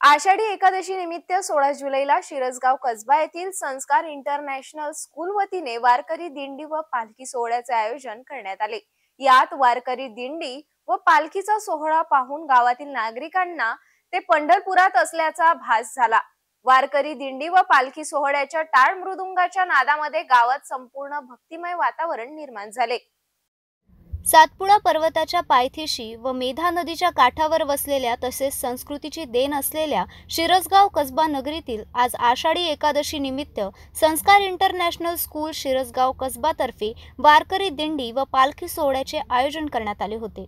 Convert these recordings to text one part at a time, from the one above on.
आषाढी एकादशी निमित्त 16 जुलैला शिरसगाव कसबा येथील संस्कार इंटरनॅशनल स्कूल वतीने वारकरी दिंडी व पालखी सोहळ्याचे आयोजन करण्यात आले। यात वारकरी दिंडी व पालखीचा सोहळा पाहून गावातील नागरिकांना ते पंढरपुरात असल्याचा भास झाला। वारकरी दिंडी व पालखी सोहळ्याच्या टाळ मृदुंगाच्या नादामध्ये गावात संपूर्ण भक्तिमय वातावरण निर्माण झाले। सातपुडा पर्वताच्या पायथ्याशी व मेधा नदीच्या काठावर वसलेल्या तसेच संस्कृतीची देण असलेल्या शिरसगाव कसबा नगरीतील आज आषाढी एकादशी निमित्त संस्कार इंटरनॅशनल स्कूल शिरसगाव कसबातर्फे वारकरी दिंडी व पालखी सोहळ्याचे आयोजन करण्यात आले होते।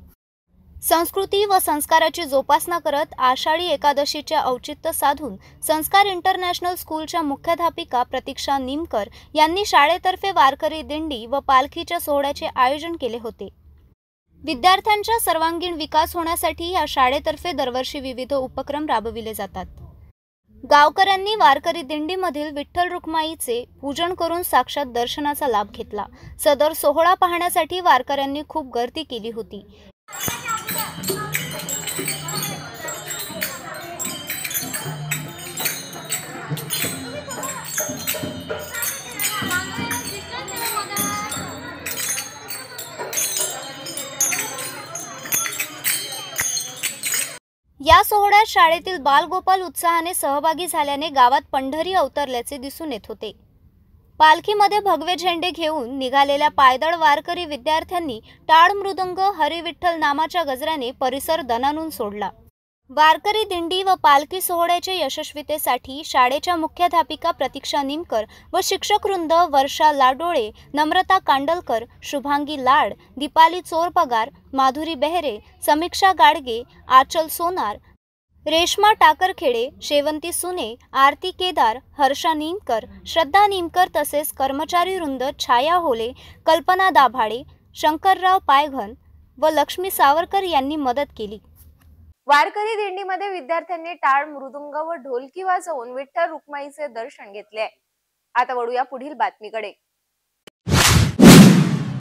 संस्कृती व संस्काराची जोपासना करत आषाढी एकादशीचे औचित्य साधून संस्कार इंटरनॅशनल स्कूलच्या मुख्याध्यापिका प्रतीक्षा निमकर यांनी शाळेतर्फे वारकरी दिंडी व पालखीच्या सोहळ्याचे आयोजन केले होते। विद्यार्थ्यांचा सर्वांगीण विकास होण्यासाठी या शाळेतर्फे दरवर्षी विविध उपक्रम राबविले जातात। गावकऱ्यांनी वारकरी दिंडीमधील विठ्ठल रुक्माईचे पूजन करून साक्षात दर्शनाचा लाभ घेतला। सदर सोहळा पाहण्यासाठी वारकऱ्यांनी खूप गर्दी केली होती। या सोहळ्यात शाळेतील बालगोपाल उत्साहाने सहभागी झाल्याने गावात पंढरी अवतरल्याचे दिसून येत होते। पालखीमध्ये भगवे झेंडे घेऊन निघालेल्या पायदळ वारकरी विद्यार्थ्यांनी टाळ मृदंग हरी विठ्ठल नामाच्या गजराने परिसर दणाणून सोडला। वारकरी दिंडी व पालखी सोहळ्याच्या यशस्वीतेसाठी शाळेच्या मुख्याध्यापिका प्रतीक्षा निमकर व शिक्षकवृंद वर्षा लाडोळे, नम्रता कांडलकर, शुभांगी लाड, दीपाली चोरपगार, माधुरी बेहरे, समीक्षा गाडगे, आचल सोनार, रेश्मा टाकरखेडे, शेवंती सुने, आरती केदार, हर्षा निमकर, श्रद्धा निमकर तसेच कर्मचारी वृंद छाया होले, कल्पना दाभाडे, शंकरराव पायघन व लक्ष्मी सावरकर यांनी मदत केली। वारकरी दिंडीमध्ये विद्यार्थ्यांनी टाळ मृदुंग व ढोलकी वाजवून विठ्ठल रुक्माईचे दर्शन घेतले। आता वळूया पुढील बातमीकडे।